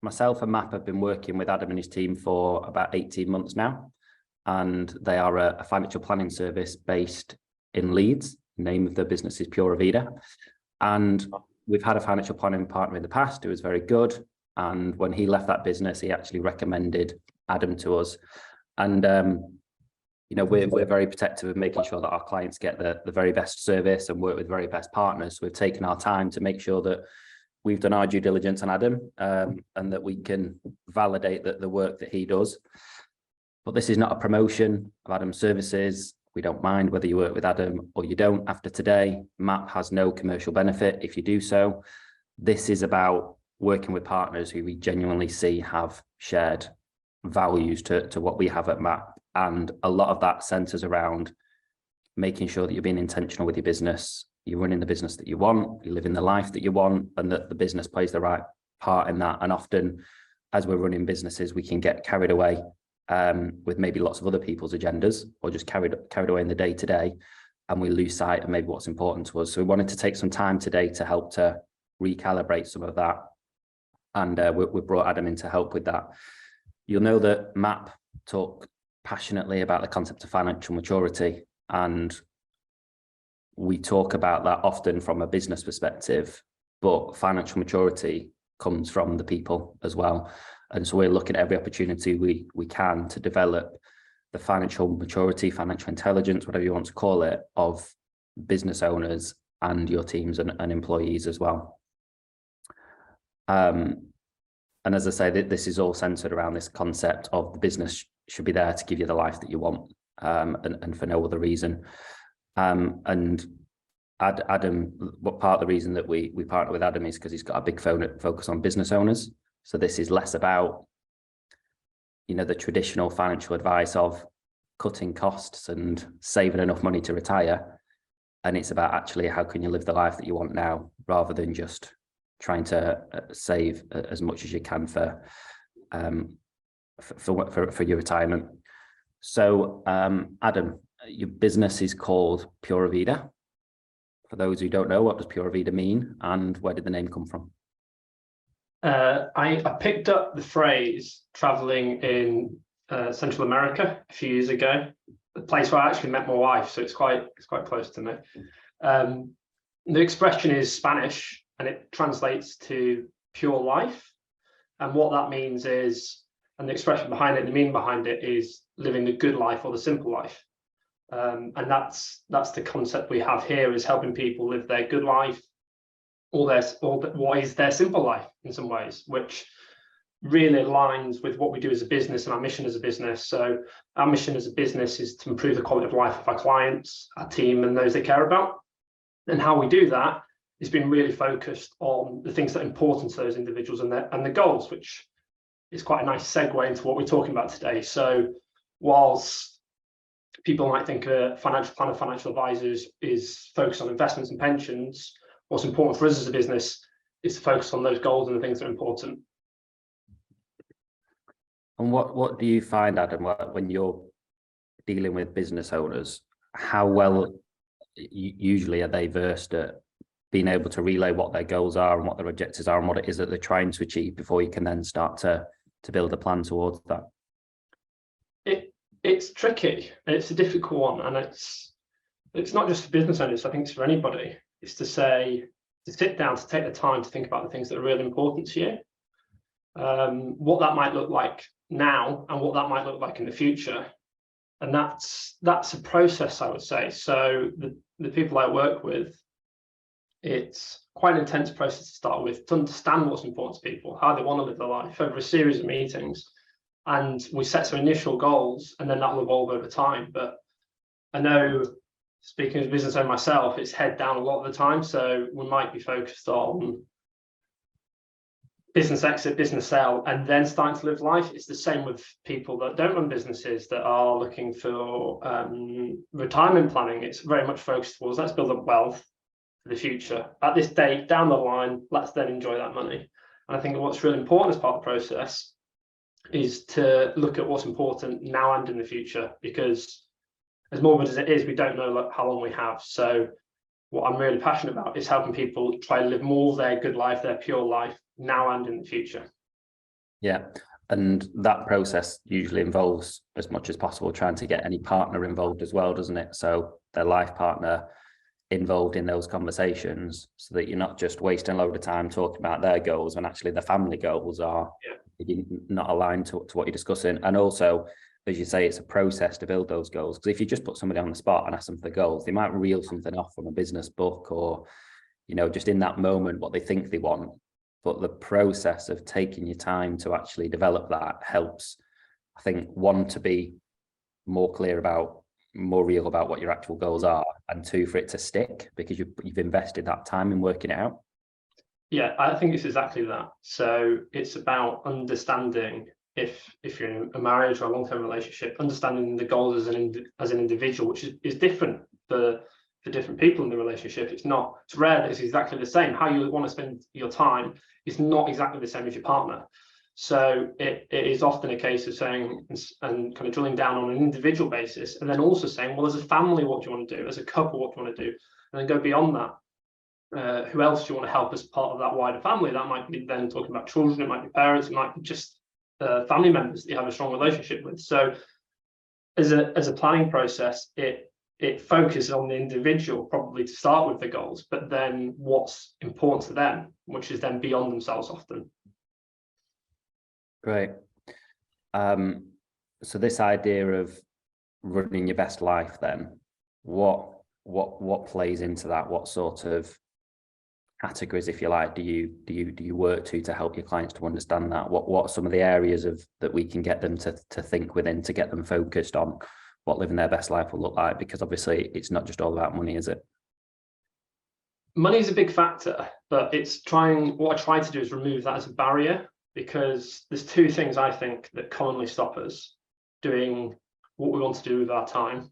myself and Map have been working with Adam and his team for about 18 months now, and they are a financial planning service based in Leeds. The name of the business is Pura Vida, and we've had a financial planning partner in the past who was very good, and when he left that business, he actually recommended Adam to us. And you know, we're very protective of making sure that our clients get the very best service and work with very best partners. So we've taken our time to make sure that we've done our due diligence on Adam, and that we can validate that the work that he does. But this is not a promotion of Adam's services. We don't mind whether you work with Adam or you don't. After today, MAP has no commercial benefit if you do so. This is about working with partners who we genuinely see have shared values to what we have at MAP. And a lot of that centers around making sure that you're being intentional with your business, you're running the business that you want, you're living the life that you want, and that the business plays the right part in that. And often, as we're running businesses, we can get carried away with maybe lots of other people's agendas, or just carried away in the day-to-day, and we lose sight of maybe what's important to us. So we wanted to take some time today to help to recalibrate some of that, and we brought Adam in to help with that. You'll know that MAP talk passionately about the concept of financial maturity, and we talk about that often from a business perspective, but financial maturity comes from the people as well. And so we're looking at every opportunity we can to develop the financial maturity, financial intelligence, whatever you want to call it, of business owners and your teams and employees as well. And as I say, this is all centered around this concept of the business should be there to give you the life that you want, and for no other reason. And Adam, what part of the reason that we partner with Adam is because he's got a big focus on business owners. So this is less about, you know, the traditional financial advice of cutting costs and saving enough money to retire. And it's about actually how can you live the life that you want now, rather than just trying to save as much as you can for your retirement. So Adam, your business is called Pura Vida. For those who don't know, what does Pura Vida mean, and where did the name come from? I picked up the phrase traveling in Central America a few years ago, the place where I actually met my wife, so it's quite close to me. The expression is Spanish, and it translates to pure life. And what that means is, and the expression behind it, the meaning behind it, is living the good life or the simple life. And that's the concept we have here, is helping people live their good life, or what is their simple life in some ways, which really aligns with what we do as a business and our mission as a business. So our mission as a business is to improve the quality of life of our clients, our team, and those they care about. And how we do that is being really focused on the things that are important to those individuals and the goals, which is quite a nice segue into what we're talking about today. So whilst people might think a financial planner, financial advisors is focused on investments and pensions, what's important for us as a business is to focus on those goals and the things that are important. And what do you find, Adam, when you're dealing with business owners, how well usually are they versed at being able to relay what their goals are and what their objectives are and what it is that they're trying to achieve before you can then start to build a plan towards that? It's tricky. It's a difficult one, and it's not just for business owners. I think it's for anybody. It's to sit down, to take the time to think about the things that are really important to you, what that might look like now and what that might look like in the future. And that's a process, I would say. So the people I work with, it's quite an intense process to start with, to understand what's important to people, how they want to live their life, over a series of meetings. And we set some initial goals, and then that will evolve over time. But I know, speaking as a business owner myself, it's head down a lot of the time. So we might be focused on business exit, business sale, and then starting to live life. It's the same with people that don't run businesses, that are looking for retirement planning. It's very much focused towards, let's build up wealth for the future. At this date, down the line, let's then enjoy that money. And I think what's really important as part of the process is to look at what's important now and in the future, because as morbid as it is, we don't know how long we have. So what I'm really passionate about is helping people try to live more of their good life, their pure life, now and in the future. Yeah. And that process usually involves, as much as possible, trying to get any partner involved as well, doesn't it? So their life partner involved in those conversations, so that you're not just wasting a load of time talking about their goals when actually the family goals are not aligned to what you're discussing. And also, as you say, it's a process to build those goals, because if you just put somebody on the spot and ask them for goals, they might reel something off from a business book, or just in that moment what they think they want. But the process of taking your time to actually develop that helps, I think, one, to be more clear about, more real about what your actual goals are, and two, for it to stick, because you've invested that time in working it out. Yeah, I think it's exactly that. So it's about understanding, if you're in a marriage or a long-term relationship, understanding the goals as an individual, which is different for different people in the relationship. It's rare that it's exactly the same. How you want to spend your time is not exactly the same as your partner. So it is often a case of saying, and kind of drilling down on an individual basis, and then also saying, well, as a family, what do you want to do? As a couple, what do you want to do? And then go beyond that. Who else do you want to help as part of that wider family? That might be then talking about children, it might be parents, it might be just family members that you have a strong relationship with. So as a planning process, it focuses on the individual, probably to start with the goals, but then what's important to them, which is then beyond themselves often. Great. So this idea of running your best life, then what plays into that? What sort of categories, if you like, do you work to help your clients to understand that? What are some of the areas that we can get them to think within, to get them focused on what living their best life will look like? Because obviously it's not just all about money, is it? Money is a big factor, but what I try to do is remove that as a barrier, because there's two things I think that commonly stop us doing what we want to do with our time.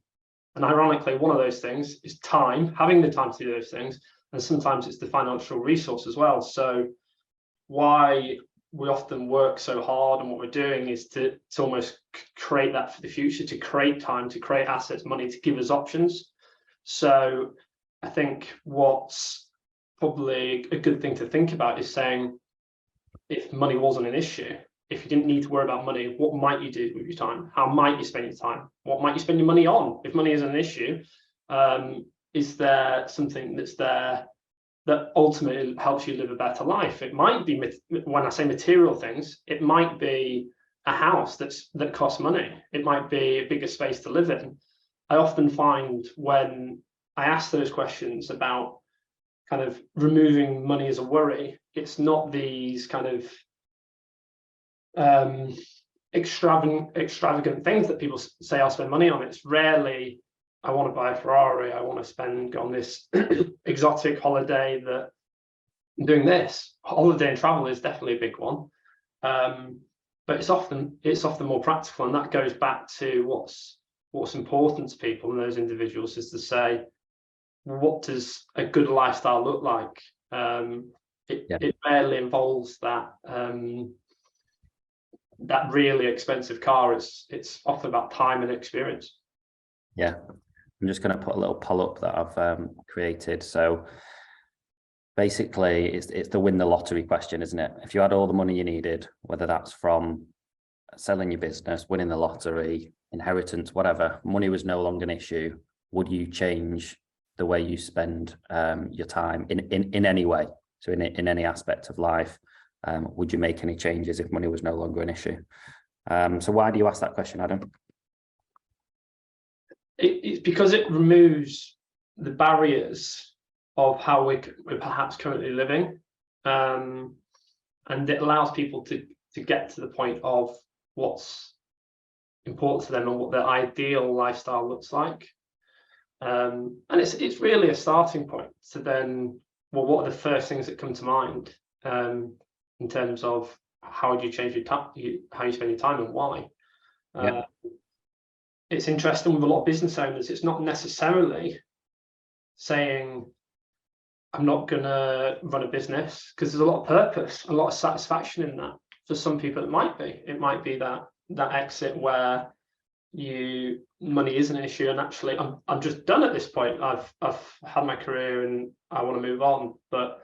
And ironically, one of those things is time, having the time to do those things. And sometimes it's the financial resource as well. So why we often work so hard, and what we're doing is to almost create that for the future, to create time, to create assets, money, to give us options. So I think what's probably a good thing to think about is saying, if money wasn't an issue, if you didn't need to worry about money, what might you do with your time? How might you spend your time? What might you spend your money on? If money isn't an issue, is there something that's there that ultimately helps you live a better life? It might be, when I say material things, it might be a house that costs money. It might be a bigger space to live in. I often find when I ask those questions about kind of removing money as a worry, it's not these kind of extravagant things that people say I'll spend money on. It's rarely, I want to buy a Ferrari, I want to go on this exotic holiday, that I'm doing this. Holiday and travel is definitely a big one. But it's often more practical, and that goes back to what's important to people and those individuals, is to say, what does a good lifestyle look like? It rarely involves that really expensive car. It's often about time and experience. Yeah, I'm just going to put a little poll up that I've created. So basically, it's the win the lottery question, isn't it? If you had all the money you needed, whether that's from selling your business, winning the lottery, inheritance, whatever, money was no longer an issue, would you change the way you spend your time in any way? So in any aspect of life, would you make any changes if money was no longer an issue? So why do you ask that question, Adam? It's because it removes the barriers of how we're perhaps currently living, and it allows people to get to the point of what's important to them and what their ideal lifestyle looks like. And it's really a starting point to then, well, what are the first things that come to mind in terms of how would you change your time, how you spend your time, and why? It's interesting with a lot of business owners, it's not necessarily saying, I'm not going to run a business, because there's a lot of purpose, a lot of satisfaction in that. For some people, it might be that exit where money isn't an issue, and actually I'm just done at this point. I've had my career and I want to move on. But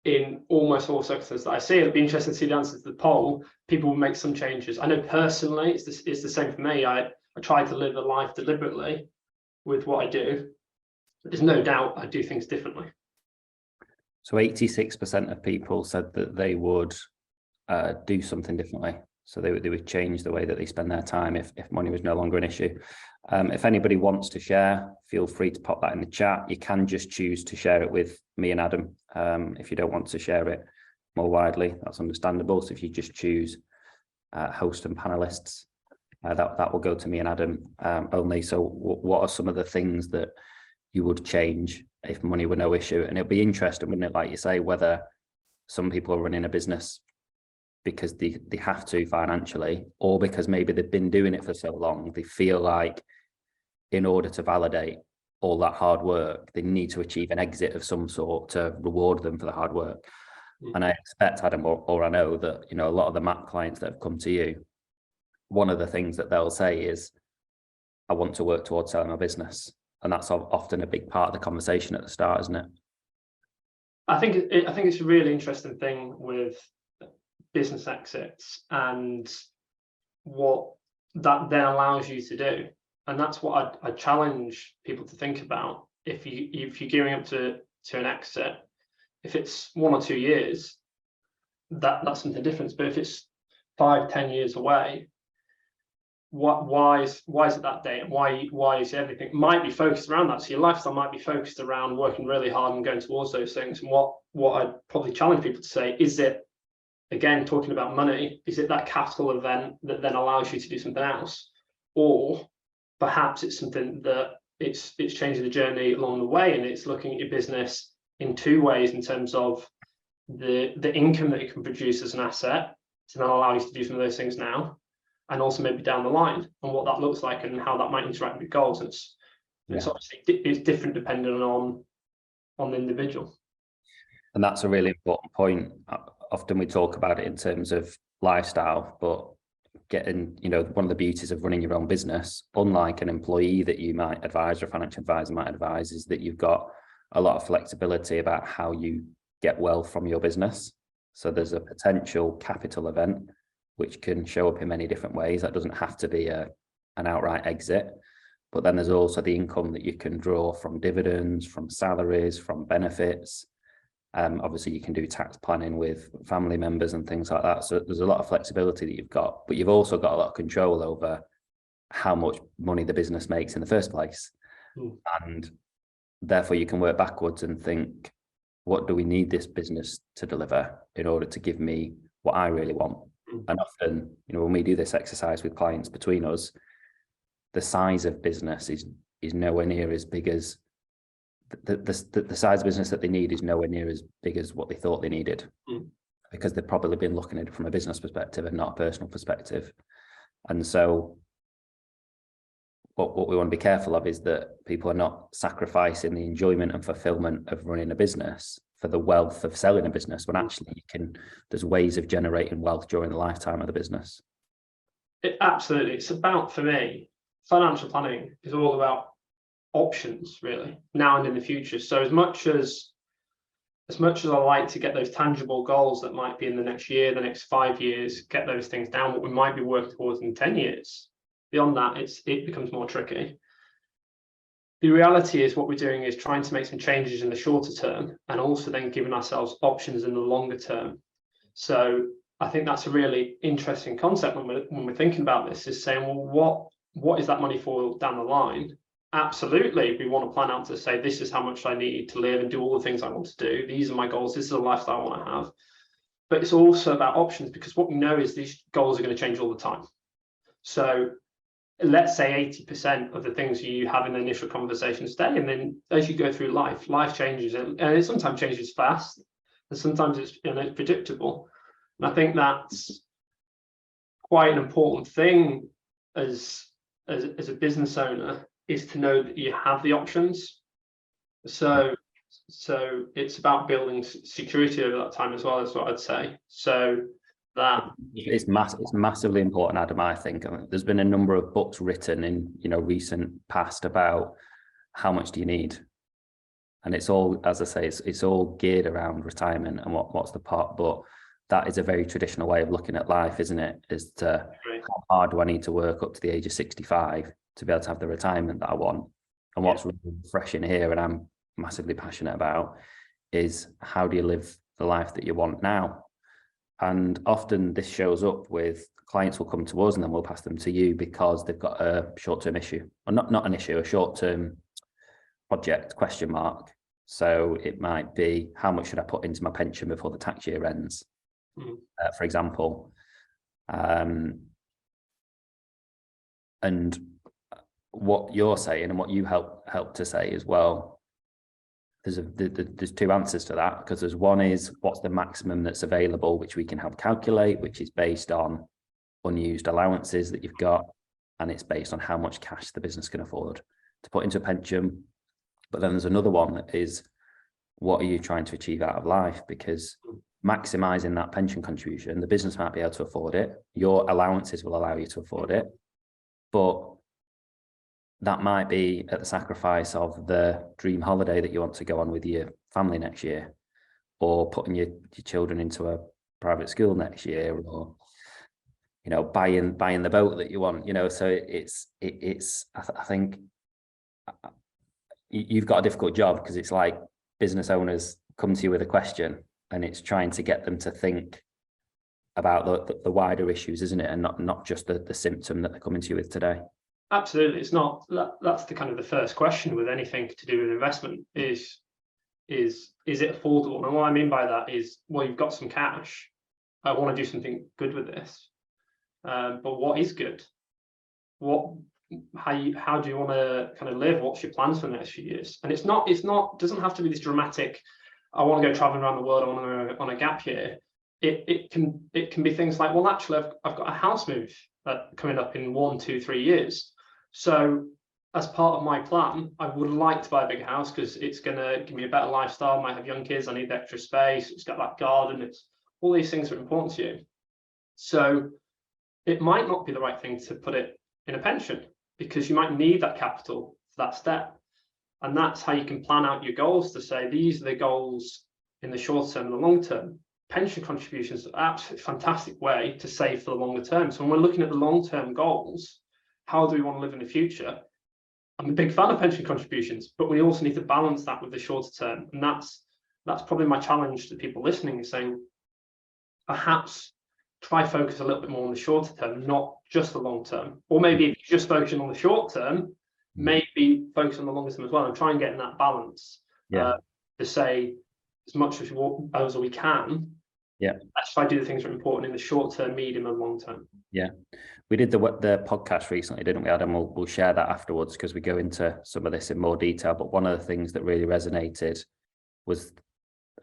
in almost all sectors that I see. It'll be interesting to see the answers to the poll. People will make some changes. I know personally, it's the same for me. I try to live a life deliberately with what I do. There's no doubt I do things differently. So 86% of people said that they would do something differently. So they would change the way that they spend their time if money was no longer an issue. If anybody wants to share, feel free to pop that in the chat. You can just choose to share it with me and Adam. If you don't want to share it more widely, that's understandable. So if you just choose host and panelists, that will go to me and Adam only. So what are some of the things that you would change if money were no issue? And it'll be interesting, wouldn't it, like you say, whether some people are running a business because they have to financially, or because maybe they've been doing it for so long, they feel like in order to validate all that hard work, they need to achieve an exit of some sort to reward them for the hard work. And I expect, Adam, or I know that, you know, a lot of the MAP clients that have come to you, one of the things that they'll say is, I want to work towards selling my business. And that's often a big part of the conversation at the start, isn't it? I think it's a really interesting thing with business exits and what that then allows you to do. And that's what I challenge people to think about. If you're gearing up to an exit, if it's 1 or 2 years, that's something different. But if it's 5-10 years away, why is it that date? And why is everything might be focused around that? So your lifestyle might be focused around working really hard and going towards those things. And what I'd probably challenge people to say is, it, again, talking about money, is it that capital event that then allows you to do something else? Or perhaps it's something that it's changing the journey along the way, and it's looking at your business in 2 ways, in terms of the income that it can produce as an asset to then allow you to do some of those things now, and also maybe down the line, and what that looks like and how that might interact with goals. It's obviously it's different depending on the individual. And that's a really important point. Often we talk about it in terms of lifestyle, but getting, you know, one of the beauties of running your own business, unlike an employee that you might advise or a financial advisor might advise, is that you've got a lot of flexibility about how you get wealth from your business. So there's a potential capital event which can show up in many different ways. That doesn't have to be an outright exit, but then there's also the income that you can draw from dividends, from salaries, from benefits. Obviously you can do tax planning with family members and things like that. So there's a lot of flexibility that you've got, but you've also got a lot of control over how much money the business makes in the first place. And therefore you can work backwards and think, what do we need this business to deliver in order to give me what I really want? And often, you know, when we do this exercise with clients between us, the size of business is nowhere near as big as the size of business that they need is nowhere near as big as what they thought they needed, because they've probably been looking at it from a business perspective and not a personal perspective. And so what we want to be careful of is that people are not sacrificing the enjoyment and fulfillment of running a business for the wealth of selling a business, when actually there's ways of generating wealth during the lifetime of the business. Absolutely. It's about, for me, financial planning is all about options, really, now and in the future. So as much as I like to get those tangible goals that might be in the next year, the next 5 years, get those things down, what we might be working towards in 10 years, beyond that, it becomes more tricky. The reality is, what we're doing is trying to make some changes in the shorter term, and also then giving ourselves options in the longer term. So I think that's a really interesting concept when we're thinking about this, is saying, well, what is that money for down the line? Absolutely, we want to plan out to say, this is how much I need to live and do all the things I want to do. These are my goals. This is a lifestyle I want to have. But it's also about options, because what we know is these goals are going to change all the time. So let's say 80% of the things you have in the initial conversation stay, and then as you go through life changes, and it sometimes changes fast, and sometimes it's predictable. And I think that's quite an important thing as a business owner, is to know that you have the options. So it's about building security over that time as well, is what I'd say. So that it's massively important, Adam. I think there's been a number of books written in recent past about how much do you need, And it's all, as I say, it's all geared around retirement and what's the part. But that is a very traditional way of looking at life, isn't it? Is to how hard do I need to work up to the age of 65 to be able to have the retirement that I want? And what's really refreshing here, and I'm massively passionate about, is how do you live the life that you want now? And often this shows up with clients will come to us and then we'll pass them to you because they've got a short-term issue, or not an issue, a short-term project question mark. So it might be, how much should I put into my pension before the tax year ends, for example. And what you're saying and what you help to say as well, there's two answers to that, because there's one is what's the maximum that's available, which we can help calculate, which is based on unused allowances that you've got, and it's based on how much cash the business can afford to put into a pension. But then there's another one that is, what are you trying to achieve out of life? Because maximizing that pension contribution, the business might be able to afford it, your allowances will allow you to afford it, but that might be at the sacrifice of the dream holiday that you want to go on with your family next year, or putting your children into a private school next year, or buying the boat that you want. So it's I think you've got a difficult job, because it's like business owners come to you with a question and it's trying to get them to think about the wider issues, isn't it? And not just the symptom that they're coming to you with today. Absolutely. It's not that's the kind of the first question with anything to do with investment is it affordable? And what I mean by that is, well, you've got some cash, I want to do something good with this, but what is good? How do you want to kind of live? What's your plans for the next few years? And it's not doesn't have to be this dramatic, I want to go traveling around the world, I want to go on a gap year. It can be things like, well, actually I've got a house move coming up in 1, 2, 3 years. So as part of my plan, I would like to buy a bigger house because it's going to give me a better lifestyle. I might have young kids, I need extra space, it's got that garden, it's all these things are important to you. So it might not be the right thing to put it in a pension, because you might need that capital for that step. And that's how you can plan out your goals, to say these are the goals in the short term and the long term. Pension contributions are an absolutely fantastic way to save for the longer term. So when we're looking at the long-term goals, how do we want to live in the future? I'm a big fan of pension contributions, but we also need to balance that with the shorter term. And that's probably my challenge to people listening, is saying, perhaps try focus a little bit more on the shorter term, not just the long term. Or maybe if you're just focusing on the short term, maybe focus on the longer term as well, and try and get in that balance. To say, as much as we can, let's try to do the things that are important in the short term, medium and long term. We did the podcast recently, didn't we, Adam? We'll share that afterwards, because we go into some of this in more detail. But one of the things that really resonated was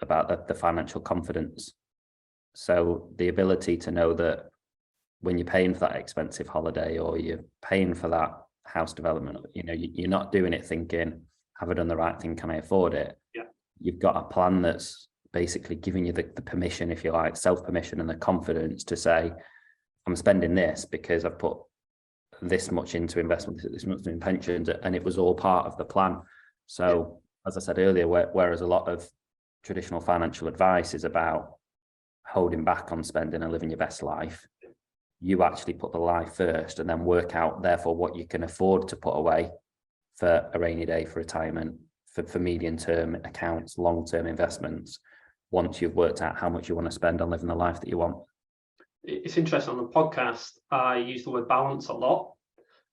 about the financial confidence. So the ability to know that when you're paying for that expensive holiday, or you're paying for that house development, you're not doing it thinking, have I done the right thing? Can I afford it? You've got a plan that's basically giving you the permission, if you like, self-permission and the confidence to say, I'm spending this because I've put this much into investment, this much in pensions, and it was all part of the plan. So as I said earlier, whereas a lot of traditional financial advice is about holding back on spending and living your best life, you actually put the life first and then work out, therefore, what you can afford to put away for a rainy day, for retirement, for medium-term accounts, long-term investments, once you've worked out how much you want to spend on living the life that you want. It's interesting, on the podcast, I use the word balance a lot,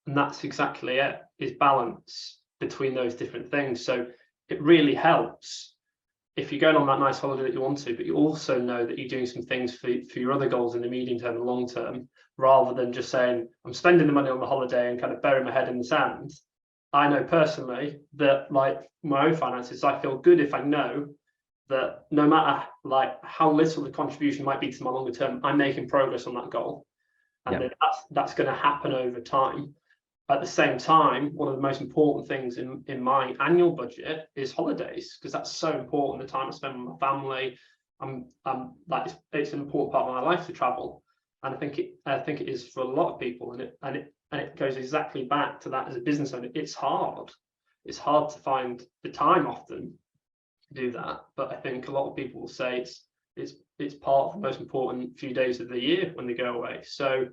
and that's exactly it, is balance between those different things. So it really helps if you're going on that nice holiday that you want to, but you also know that you're doing some things for your other goals in the medium term and long term, rather than just saying, I'm spending the money on the holiday and kind of burying my head in the sand. I know personally that, like my own finances, I feel good if I know that no matter like how little the contribution might be to my longer term, I'm making progress on that goal, and that's going to happen over time. At the same time, one of the most important things in my annual budget is holidays, because that's so important. The time I spend with my family, it's an important part of my life to travel, and I think it is for a lot of people, and it goes exactly back to that. As a business owner, it's hard to find the time often to do that. But I think a lot of people will say it's part of the most important few days of the year when they go away. So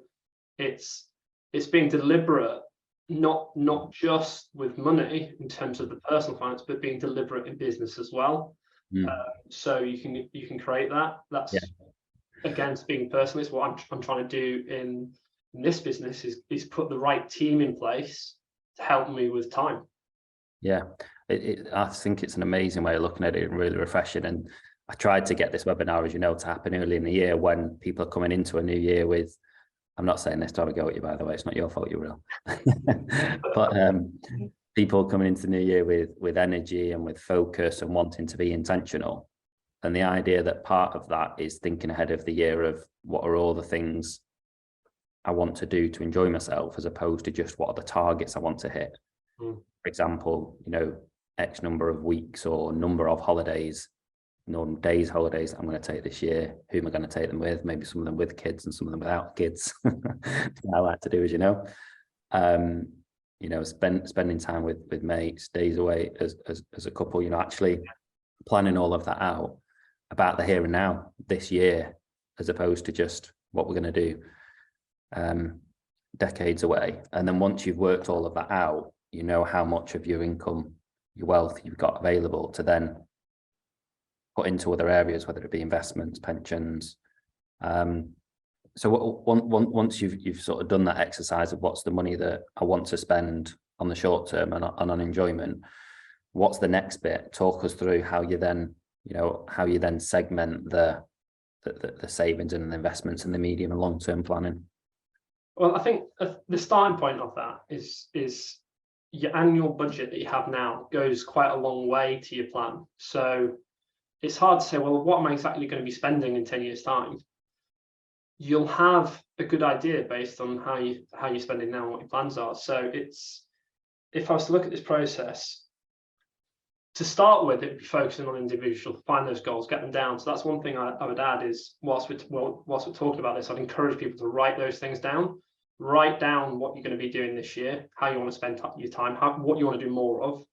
it's being deliberate, not just with money in terms of the personal finance, but being deliberate in business as well. So you can create that. That's again, speaking personally, it's what I'm trying to do in this business is put the right team in place to help me with time. Yeah, I think it's an amazing way of looking at it and really refreshing. And I tried to get this webinar, as you know, to happen early in the year when people are coming into a new year with, I'm not saying this to have a go at you, by the way, it's not your fault, you will. But people coming into the new year with energy and with focus and wanting to be intentional. And the idea that part of that is thinking ahead of the year of what are all the things I want to do to enjoy myself, as opposed to just what are the targets I want to hit. For example, you know, X number of weeks or number of holidays, days holidays I'm going to take this year. Who am I going to take them with? Maybe some of them with kids and some of them without kids. I like to do, as you know. You know, spending time with mates, days away as a couple, you know, actually planning all of that out about the here and now this year, as opposed to just what we're going to do decades away. And then once you've worked all of that out, you know how much of your income, your wealth you've got available to then put into other areas, whether it be investments, pensions. So once you've sort of done that exercise of what's the money that I want to spend on the short term and on enjoyment, what's the next bit? Talk us through how you then, you know, how you then segment the savings and the investments and the medium and long term planning. Well, I think the starting point of that is your annual budget that you have now goes quite a long way to your plan. So it's hard to say, well, what am I exactly going to be spending in 10 years' time? You'll have a good idea based on how you're spending now and what your plans are. So if I was to look at this process, to start with, it would be focusing on individual, find those goals, get them down. So that's one thing I would add is whilst we're talking about this, I'd encourage people to write those things down. Write down what you're going to be doing this year, how you want to spend your time, what you want to do more of,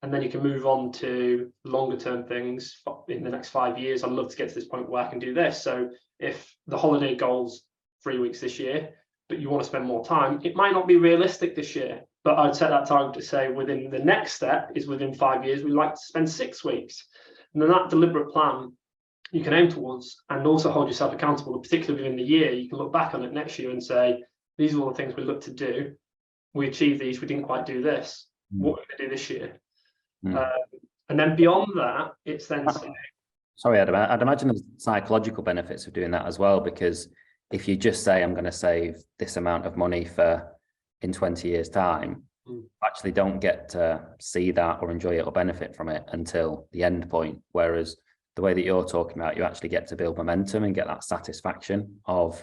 and then you can move on to longer term things in the next 5 years. I'd love to get to this point where I can do this. So if the holiday goal's 3 weeks this year, but you want to spend more time, it might not be realistic this year, but I'd set that target to say within the next step is within 5 years, we'd like to spend 6 weeks. And then that deliberate plan you can aim towards and also hold yourself accountable, particularly within the year. You can look back on it next year and say, these are all the things we looked to do. We achieved these, we didn't quite do this. What are we going to do this year? And then beyond that, it's then sorry, Adam, I'd imagine there's psychological benefits of doing that as well, because if you just say I'm going to save this amount of money for in 20 years time, actually don't get to see that or enjoy it or benefit from it until the end point. Whereas the way that you're talking about, you actually get to build momentum and get that satisfaction of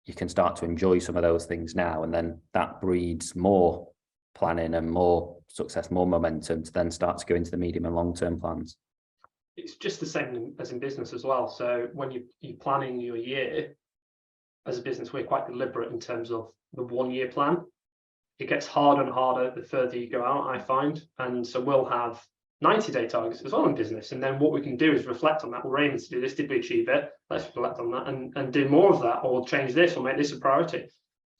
you can start to enjoy some of those things now, and then that breeds more planning and more success, more momentum to then start to go into the medium and long-term plans. It's just the same as in business as well. So when you're planning your year as a business, we're quite deliberate in terms of the 1 year plan. It gets harder and harder the further you go out, I find. And so we'll have 90-day targets as well in business. And then what we can do is reflect on that. We're aiming to do this. Did we achieve it? Let's reflect on that and do more of that, or change this, or make this a priority.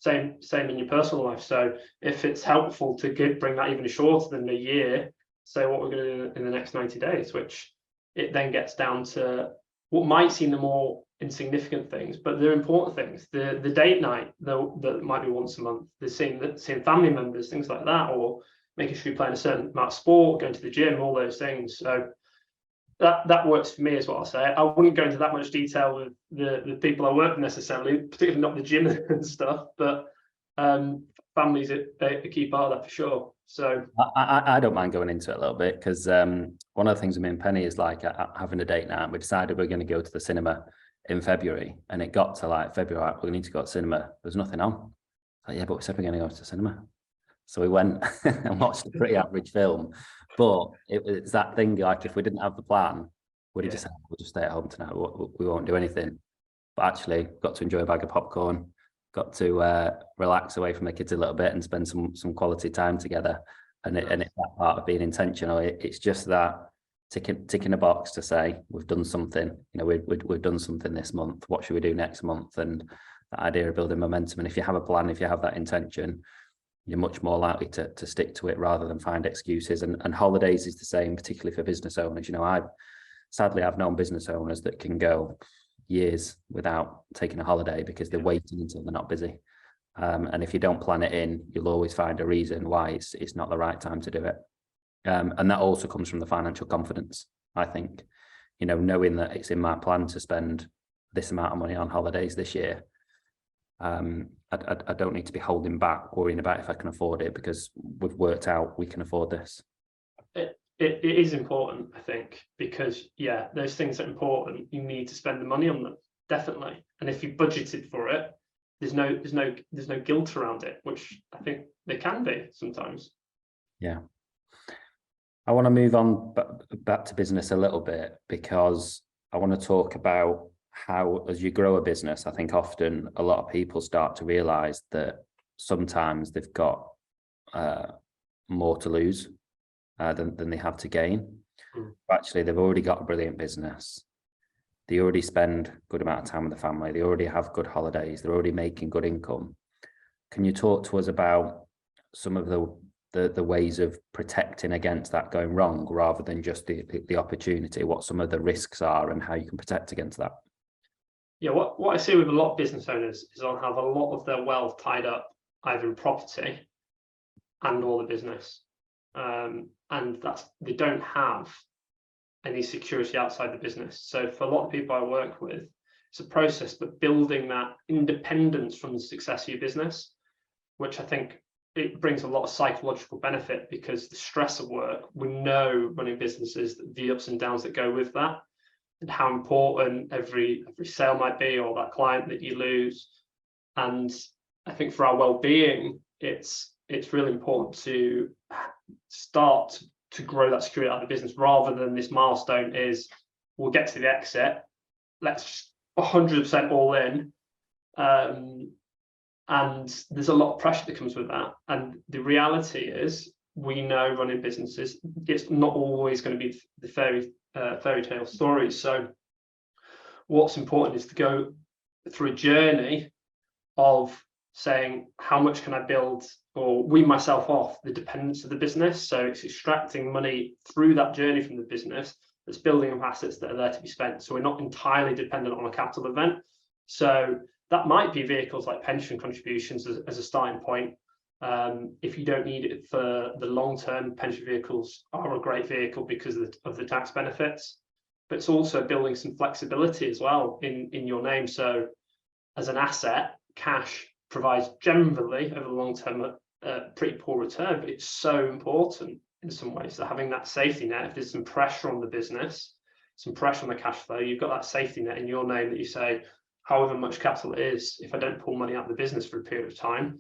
Same in your personal life. So if it's helpful to bring that even shorter than a year, say what we're going to do in the next 90 days, which it then gets down to what might seem the more insignificant things, but they're important things. The date night that might be once a month, the seeing family members, things like that, or making sure you're playing a certain amount of sport, going to the gym, all those things. So that works for me, is what I'll say. I wouldn't go into that much detail with the people I work with necessarily, particularly not the gym and stuff, but family's a key part of that for sure. So I don't mind going into it a little bit, because one of the things with me and Penny is like having a date night. We decided we're going to go to the cinema in February, and it got to like February, we need to go to cinema. There's nothing on. Like, yeah, but we said we're going to go to the cinema. So we went and watched a pretty average film. But it's that thing, like if we didn't have the plan, we'd have just said, we'll just stay at home tonight. We won't do anything. But actually got to enjoy a bag of popcorn, got to relax away from the kids a little bit and spend some quality time together. And it's that part of being intentional. It's just that ticking a box to say we've done something. You know, we've done something this month. What should we do next month? And the idea of building momentum. And if you have a plan, if you have that intention, you're much more likely to stick to it rather than find excuses. And holidays is the same, particularly for business owners. You know, I've known business owners that can go years without taking a holiday because they're waiting until they're not busy. And if you don't plan it in, you'll always find a reason why it's not the right time to do it. And that also comes from the financial confidence, I think, you know, knowing that it's in my plan to spend this amount of money on holidays this year. I don't need to be holding back, worrying about if I can afford it, because we've worked out we can afford this. It is important, I think, because those things are important. You need to spend the money on them, definitely. And if you budgeted for it, there's no guilt around it, which I think there can be sometimes. Yeah. I want to move on back to business a little bit, because I want to talk about how, as you grow a business, I think often a lot of people start to realize that sometimes they've got more to lose than they have to gain. Actually, they've already got a brilliant business. They already spend a good amount of time with the family. They already have good holidays. They're already making good income. Can you talk to us about some of the ways of protecting against that going wrong, rather than just the opportunity, what some of the risks are and how you can protect against that? Yeah, what I see with a lot of business owners is they'll have a lot of their wealth tied up either in property and or the business. And they don't have any security outside the business. So for a lot of people I work with, it's a process, but building that independence from the success of your business, which I think it brings a lot of psychological benefit, because the stress of work, we know running businesses, the ups and downs that go with that, and how important every sale might be, or that client that you lose. And I think for our well-being, it's really important to start to grow that security out of the business, rather than this milestone is we'll get to the exit, let's 100% all in. And there's a lot of pressure that comes with that. And the reality is, we know running businesses, it's not always going to be the fairy tale stories. So what's important is to go through a journey of saying, how much can I build or wean myself off the dependence of the business? So it's extracting money through that journey from the business that's building up assets that are there to be spent. So we're not entirely dependent on a capital event. So that might be vehicles like pension contributions as a starting point. If you don't need it for the long term, pension vehicles are a great vehicle because of the tax benefits. But it's also building some flexibility as well in your name. So as an asset, cash provides generally over the long term a pretty poor return, but it's so important in some ways. So having that safety net, if there's some pressure on the business, some pressure on the cash flow, you've got that safety net in your name that you say, however much capital it is, if I don't pull money out of the business for a period of time,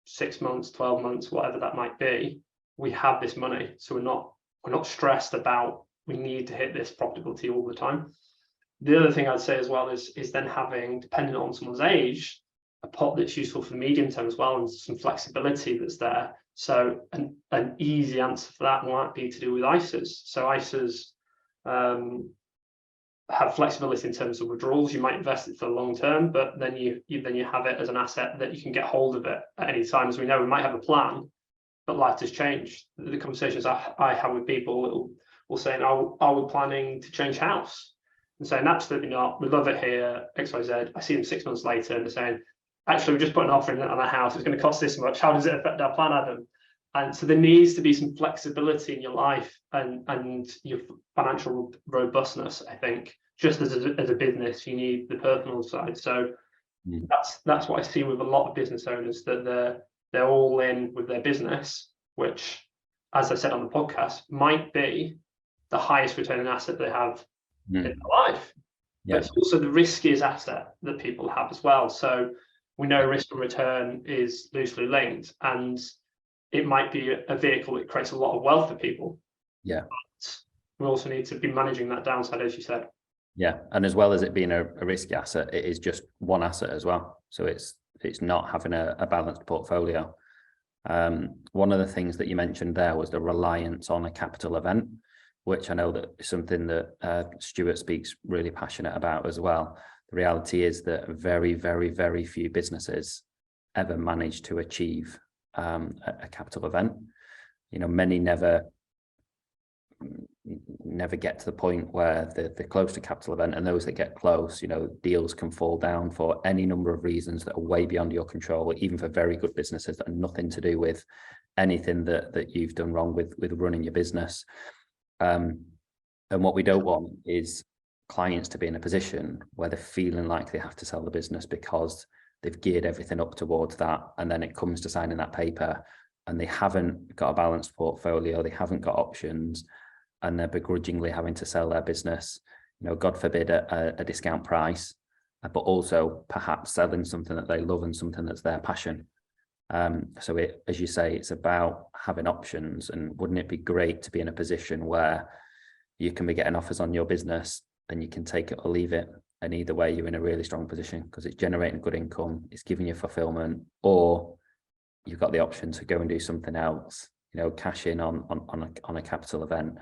6 months, 12 months, whatever that might be, we have this money. So we're not stressed about we need to hit this profitability all the time. The other thing I'd say as well is then having, depending on someone's age, a pot that's useful for the medium term as well, and some flexibility that's there. So an easy answer for that might be to do with ISAs. So ISAs have flexibility in terms of withdrawals. You might invest it for the long term, but then you have it as an asset that you can get hold of it at any time. As we know, we might have a plan, but life has changed. The conversations I have with people will say, are we planning to change house? And saying, absolutely not. We love it here, XYZ. I see them 6 months later and they're saying, actually, we just put an offer in on a house. It's going to cost this much. How does it affect our plan, Adam? And so there needs to be some flexibility in your life and your financial robustness, I think. Just as a business, you need the personal side. So that's what I see with a lot of business owners, that they're all in with their business, which, as I said on the podcast, might be the highest returning asset they have in their life. But it's also the riskiest asset that people have as well. So we know risk and return is loosely linked, and it might be a vehicle that creates a lot of wealth for people. Yeah. But we also need to be managing that downside, as you said. Yeah, and as well as it being a risky asset, it is just one asset as well. So it's not having a balanced portfolio. One of the things that you mentioned there was the reliance on a capital event. which I know that is something that Stuart speaks really passionate about as well. The reality is that very, very, very few businesses ever manage to achieve a capital event. You know, many never get to the point where they're close to capital event, and those that get close, you know, deals can fall down for any number of reasons that are way beyond your control, even for very good businesses that are nothing to do with anything that you've done wrong with running your business. And what we don't want is clients to be in a position where they're feeling like they have to sell the business because they've geared everything up towards that, and then it comes to signing that paper and they haven't got a balanced portfolio, they haven't got options, and they're begrudgingly having to sell their business, you know, God forbid a discount price, but also perhaps selling something that they love and something that's their passion. So as you say, it's about having options, and wouldn't it be great to be in a position where you can be getting offers on your business and you can take it or leave it, and either way you're in a really strong position because it's generating good income, it's giving you fulfillment, or you've got the option to go and do something else, you know, cash in on a capital event.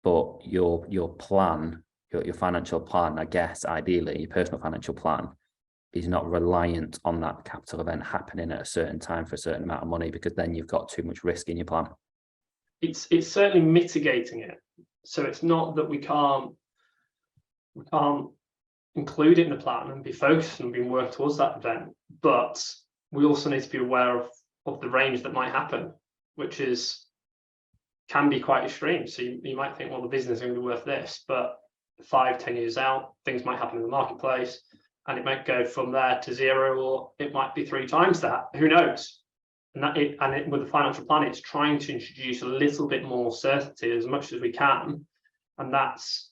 But your plan, your financial plan, I guess, ideally, your personal financial plan is not reliant on that capital event happening at a certain time for a certain amount of money, because then you've got too much risk in your plan. It's certainly mitigating it. So it's not that we can't include it in the plan and be focused and be working towards that event, but we also need to be aware of the range that might happen, which can be quite extreme. So you might think, well, the business is going to be worth this, but 5-10 years out, things might happen in the marketplace and it might go from there to zero, or it might be 3 times that. Who knows? And with the financial plan, it's trying to introduce a little bit more certainty as much as we can, and that's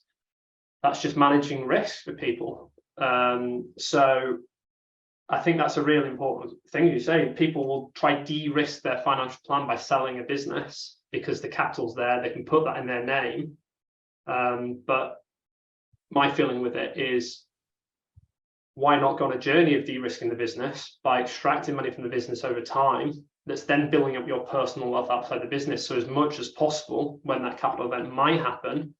just managing risk for people. So I think that's a really important thing you say. People will try de-risk their financial plan by selling a business because the capital's there, they can put that in their name. But my feeling with it is, why not go on a journey of de-risking the business by extracting money from the business over time, that's then building up your personal wealth outside the business. So as much as possible, when that capital event might happen,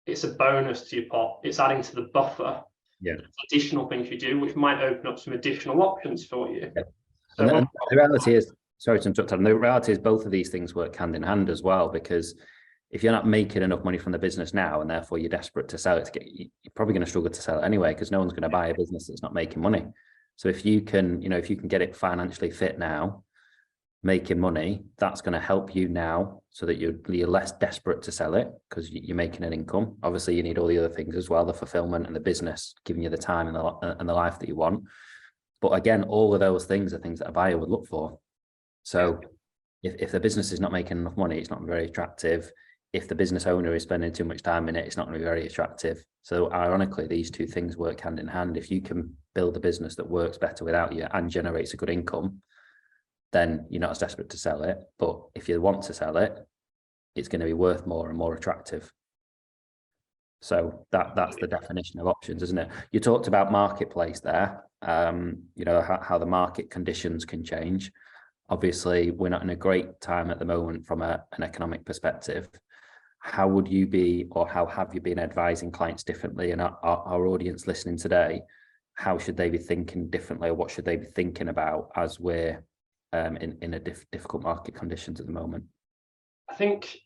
it's a bonus to your pot. It's adding to the buffer. Yeah. Additional things you do, which might open up some additional options for you. Yeah. So and the reality is, sorry to interrupt, the reality is both of these things work hand in hand as well, because if you're not making enough money from the business now and therefore you're desperate to sell it, you're probably going to struggle to sell it anyway, because no one's going to buy a business that's not making money. So if you can, if you can get it financially fit now, making money, that's going to help you now so that you're less desperate to sell it because you're making an income. Obviously, you need all the other things as well, the fulfillment and the business, giving you the time and the life that you want. But again, all of those things are things that a buyer would look for. So if the business is not making enough money, it's not very attractive. If the business owner is spending too much time in it, it's not going to be very attractive. So ironically, these two things work hand in hand. If you can build a business that works better without you and generates a good income, then you're not as desperate to sell it. But if you want to sell it, it's going to be worth more and more attractive. So that's the definition of options, isn't it? You talked about marketplace there, how the market conditions can change. Obviously, we're not in a great time at the moment from an economic perspective. How would you be, or how have you been advising clients differently? And our audience listening today, how should they be thinking differently, or what should they be thinking about as we're in a difficult market conditions at the moment? I think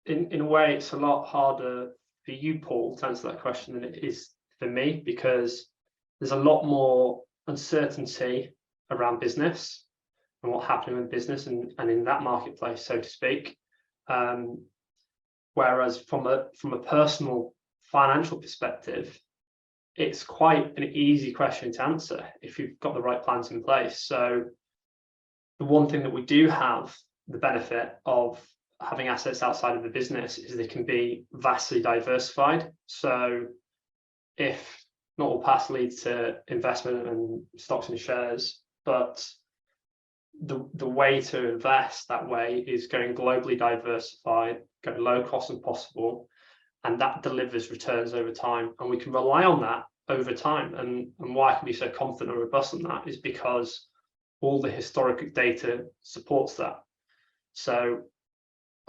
in a way it's a lot harder for you, Paul, to answer that question than it is for me, because there's a lot more uncertainty around business and what's happening with business and in that marketplace, so to speak. Whereas from a personal financial perspective, it's quite an easy question to answer if you've got the right plans in place. So the one thing that we do have the benefit of having assets outside of the business is they can be vastly diversified. So if not all paths lead to investment and stocks and shares, but the way to invest that way is going globally diversified, going low cost as possible, and that delivers returns over time. And we can rely on that over time. And why I can be so confident and robust on that is because all the historic data supports that. So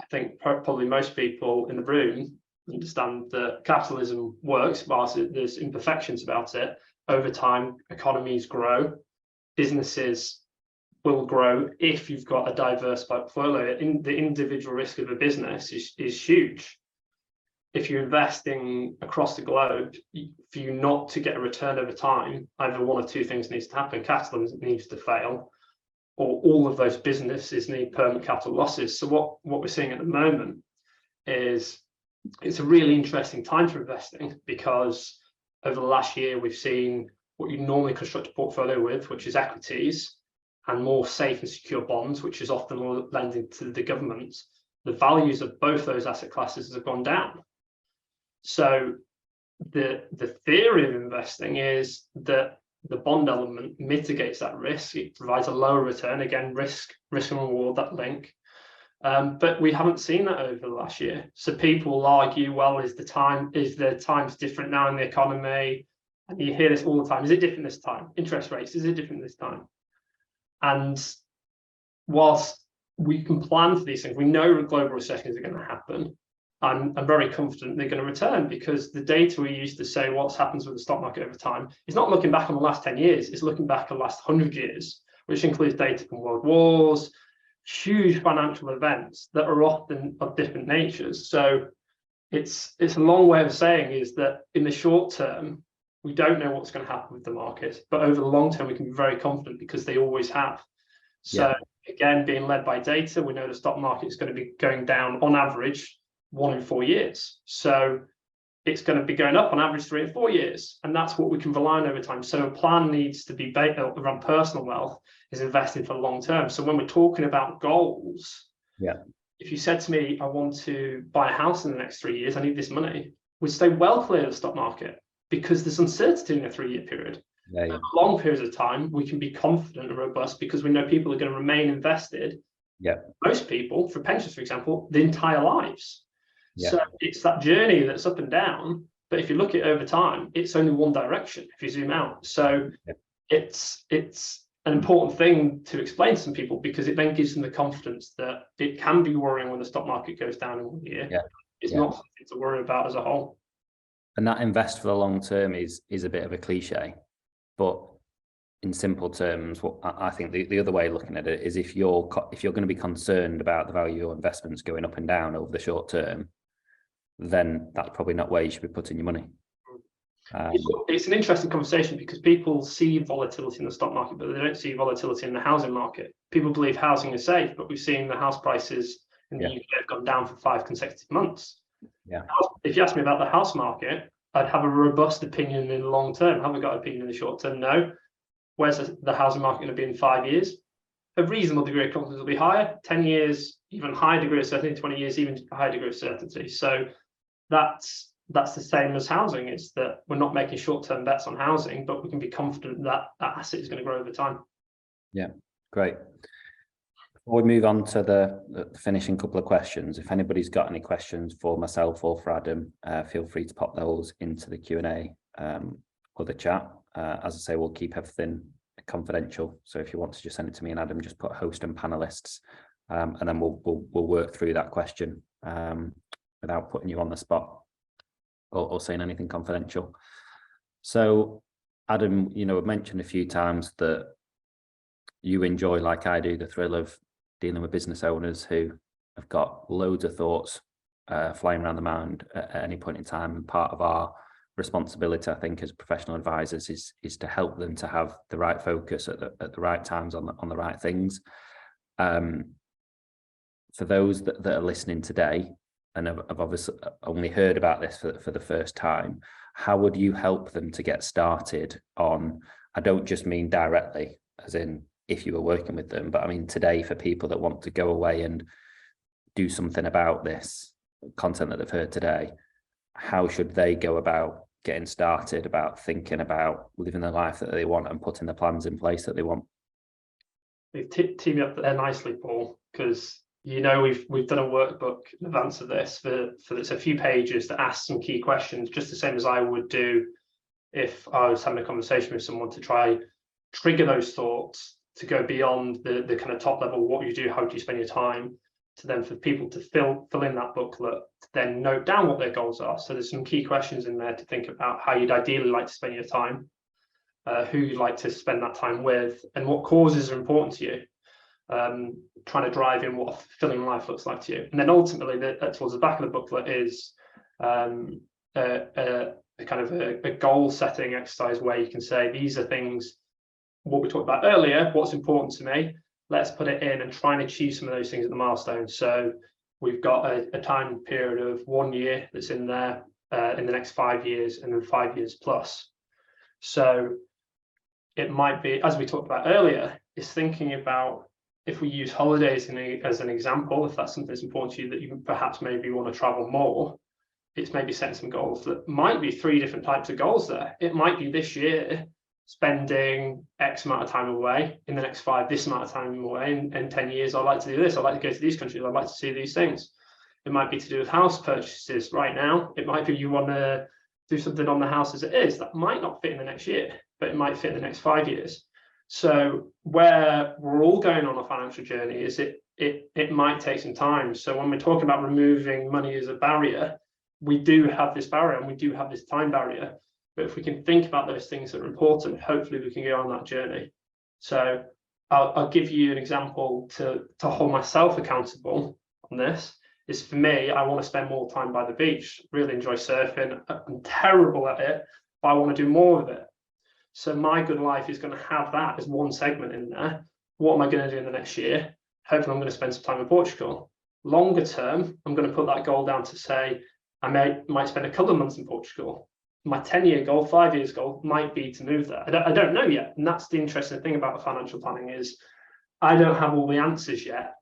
I think probably most people in the room understand that capitalism works, whilst there's imperfections about it. Over time, economies grow, businesses will grow if you've got a diversified portfolio. The individual risk of a business is huge. If you're investing across the globe, for you not to get a return over time, either one of two things needs to happen. Capitalism needs to fail, or all of those businesses need permanent capital losses. So what we're seeing at the moment is it's a really interesting time for investing, because over the last year, we've seen what you normally construct a portfolio with, which is equities, and more safe and secure bonds, which is often lending to the government. The values of both those asset classes have gone down. So the theory of investing is that the bond element mitigates that risk. It provides a lower return, again, risk and reward, that link. But we haven't seen that over the last year. So people will argue, well, is the times different now in the economy? And you hear this all the time. Is it different this time? Interest rates, is it different this time? And whilst we can plan for these things, we know global recessions are going to happen. I'm very confident they're going to return, because the data we use to say what happens with the stock market over time is not looking back on the last 10 years, it's looking back on the last 100 years, which includes data from world wars, huge financial events that are often of different natures. So it's a long way of saying is that in the short term, we don't know what's going to happen with the market, but over the long term, we can be very confident, because they always have. So again, being led by data, we know the stock market is going to be going down on average 1 in 4 years. So it's going to be going up on average 3 and 4 years. And that's what we can rely on over time. So a plan needs to be built around personal wealth, is investing for the long term. So when we're talking about goals, if you said to me, I want to buy a house in the next 3 years, I need this money, we'd stay well clear of the stock market, because there's uncertainty in a 3-year period. Over long periods of time, we can be confident and robust, because we know people are going to remain invested. Most people, for pensions, for example, the entire lives. So it's that journey that's up and down. But if you look at it over time, it's only one direction if you zoom out. So it's an important thing to explain to some people, because it then gives them the confidence that it can be worrying when the stock market goes down in 1 year. It's not something to worry about as a whole. And that invest for the long term is a bit of a cliche, but in simple terms, what I think the other way of looking at it is, if you're going to be concerned about the value of your investments going up and down over the short term, then that's probably not where you should be putting your money. It's an interesting conversation, because people see volatility in the stock market, but they don't see volatility in the housing market. People believe housing is safe, but we've seen the house prices in the UK have gone down for 5 consecutive months. If you ask me about the house market, I'd have a robust opinion in the long term. Have I got an opinion in the short term? No. Where's the housing market going to be in 5 years? A reasonable degree of confidence will be higher. 10 years, even higher degree of certainty. 20 years, even a higher degree of certainty. So that's the same as housing, is that we're not making short-term bets on housing, but we can be confident that that asset is going to grow over time. Yeah, great. Before we move on to the finishing couple of questions, if anybody's got any questions for myself or for Adam, feel free to pop those into the Q&A or the chat. As I say, we'll keep everything confidential. So if you want to just send it to me and Adam, just put host and panelists, and then we'll work through that question without putting you on the spot or saying anything confidential. So Adam, I've mentioned a few times that you enjoy, like I do, the thrill of dealing with business owners who have got loads of thoughts flying around the mind at any point in time. And part of our responsibility, I think, as professional advisors is to help them to have the right focus at the right times on the right things. For those that are listening today and have obviously only heard about this for the first time, how would you help them to get started on, I don't just mean directly, as in if you were working with them, but I mean today, for people that want to go away and do something about this content that they've heard today, how should they go about getting started, about thinking about living the life that they want and putting the plans in place that they want? We've teamed me up there nicely, Paul, because we've done a workbook in advance of this for a few pages to ask some key questions, just the same as I would do if I was having a conversation with someone, to try trigger those thoughts, to go beyond the kind of top level, what you do, how do you spend your time, to then for people to fill in that booklet, to then note down what their goals are. So there's some key questions in there to think about how you'd ideally like to spend your time, who you'd like to spend that time with, and what causes are important to you. Trying to drive in what a fulfilling life looks like to you. And then ultimately, towards the back of the booklet is a kind of a goal setting exercise where you can say, these are things, what we talked about earlier, what's important to me. Let's put it in and try and achieve some of those things at the milestones. So we've got a time period of 1 year that's in there in the next 5 years, and then 5 years plus. So it might be, as we talked about earlier, is thinking about, if we use holidays as an example, if that's something that's important to you, that you perhaps maybe want to travel more, it's maybe setting some goals that might be 3 different types of goals there. It might be this year, spending X amount of time away, in the next 5, this amount of time away, in 10 years, I'd like to do this, I'd like to go to these countries, I'd like to see these things. It might be to do with house purchases right now. It might be you want to do something on the house as it is. That might not fit in the next year, but it might fit in the next 5 years. So where we're all going on a financial journey is it might take some time. So when we're talking about removing money as a barrier, we do have this barrier and we do have this time barrier. But if we can think about those things that are important, hopefully we can go on that journey. So I'll give you an example to hold myself accountable on this. Is for me, I want to spend more time by the beach. Really enjoy surfing. I'm terrible at it, but I want to do more of it. So my good life is going to have that as one segment in there. What am I going to do in the next year? Hopefully I'm going to spend some time in Portugal. Longer term, I'm going to put that goal down to say, I might spend a couple of months in Portugal. My 10-year goal, 5 years goal might be to move there. I don't know yet. And that's the interesting thing about financial planning is I don't have all the answers yet,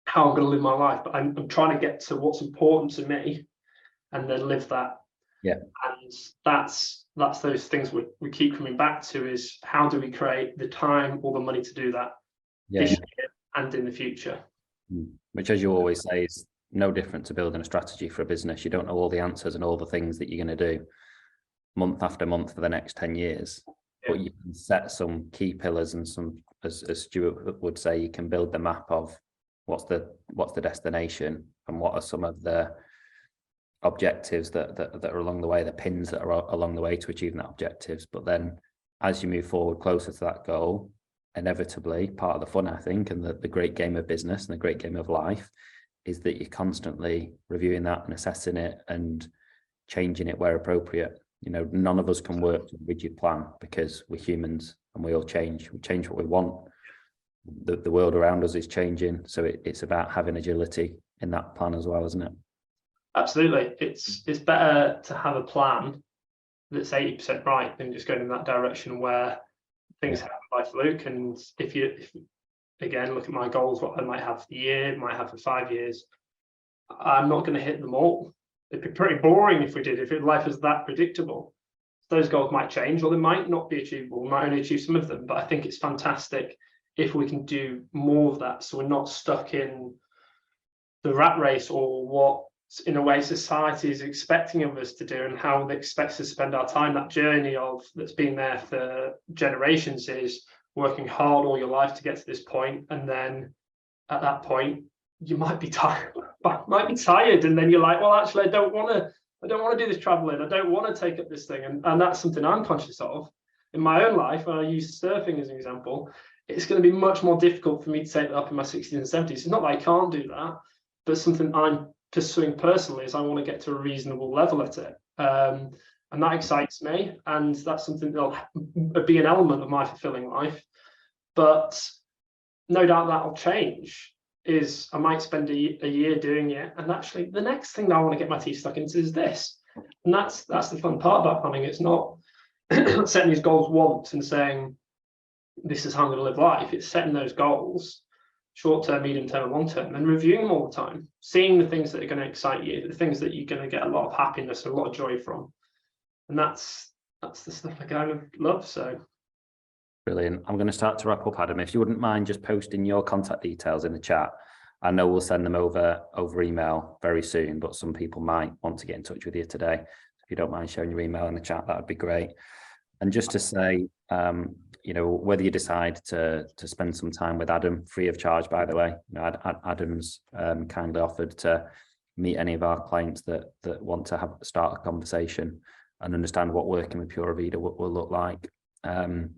how I'm going to live my life, but I'm trying to get to what's important to me and then live that. Yeah. And that's those things we keep coming back to, is how do we create the time or the money to do that this year and in the future. Which, as you always say, is no different to building a strategy for a business. You don't know all the answers and all the things that you're going to do month after month for the next 10 years. Yeah. But you can set some key pillars and some, as Stuart would say, you can build the map of what's the destination and what are some of the objectives that are along the way, the pins that are along the way to achieving that objectives. But then as you move forward closer to that goal, inevitably part of the fun, I think, and the great game of business and the great game of life is that you're constantly reviewing that and assessing it and changing it where appropriate. You know, none of us can work to a rigid plan because we're humans and we all change. We change what we want. The world around us is changing. So it's about having agility in that plan as well, isn't it? Absolutely. It's better to have a plan that's 80% right than just going in that direction where things happen by fluke. And if again, look at my goals, what I might have for the year, might have for 5 years, I'm not going to hit them all. It'd be pretty boring if we did, if life was that predictable. Those goals might change, or they might not be achievable. We might only achieve some of them, but I think it's fantastic if we can do more of that, so we're not stuck in the rat race or what, in a way, society is expecting of us to do and how they expect us to spend our time. That journey that's been there for generations is working hard all your life to get to this point, and then at that point you might be tired, and then you're like, well, actually, I don't want to do this traveling. I don't want to take up this thing, and that's something I'm conscious of in my own life. When I use surfing as an example, it's going to be much more difficult for me to take that up in my 60s and 70s. It's not that I can't do that, but something I'm pursuing personally is I want to get to a reasonable level at it, and that excites me, and that's something that'll be an element of my fulfilling life. But no doubt that'll change. Is I might spend a year doing it, and actually the next thing that I want to get my teeth stuck into is this. And that's the fun part about planning. It's not setting these goals once and saying this is how I'm going to live life. It's setting those goals, short term, medium term, and long term, and reviewing them all the time, seeing the things that are going to excite you, the things that you're going to get a lot of happiness and a lot of joy from. And that's the stuff I kind of love. So brilliant. I'm going to start to wrap up, Adam. If you wouldn't mind just posting your contact details in the chat. I know we'll send them over email very soon, but some people might want to get in touch with you today. If you don't mind sharing your email in the chat, that would be great. And just to say, you know, whether you decide to spend some time with Adam, free of charge, by the way, you know, Adam's kindly offered to meet any of our clients that want to start a conversation and understand what working with Pura Vida will look like, and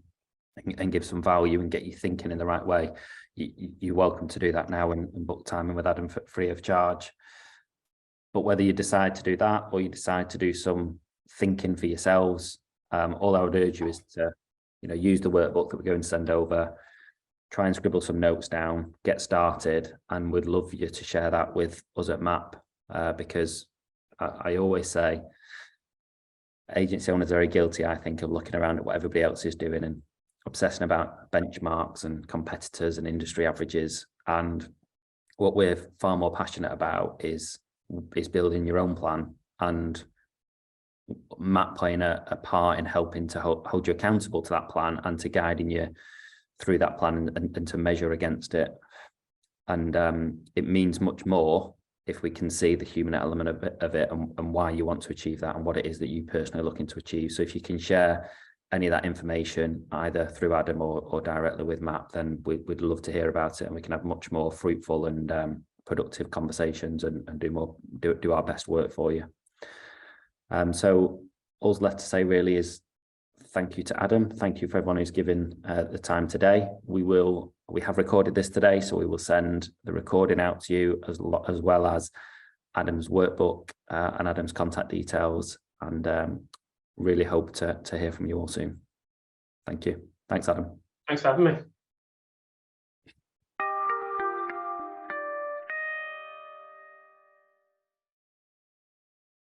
give some value and get you thinking in the right way. You're welcome to do that now and book time in with Adam for free of charge. But whether you decide to do that or you decide to do some thinking for yourselves, all I would urge you is to, you know, use the workbook that we're going to send over, try and scribble some notes down, get started, and we'd love you to share that with us at MAP, because I always say agency owners are very guilty, I think, of looking around at what everybody else is doing and obsessing about benchmarks and competitors and industry averages. And what we're far more passionate about is building your own plan, and MAP playing a part in helping to hold you accountable to that plan and to guiding you through that plan and to measure against it. And it means much more if we can see the human element of it and why you want to achieve that and what it is that you personally are looking to achieve. So if you can share any of that information either through Adam or directly with MAP, then we'd love to hear about it, and we can have much more fruitful and productive conversations and do our best work for you. So all's left to say really is thank you to Adam. Thank you for everyone who's given the time today. We have recorded this today, so we will send the recording out to you as well as Adam's workbook and Adam's contact details, and really hope to hear from you all soon. Thank you. Thanks, Adam. Thanks for having me.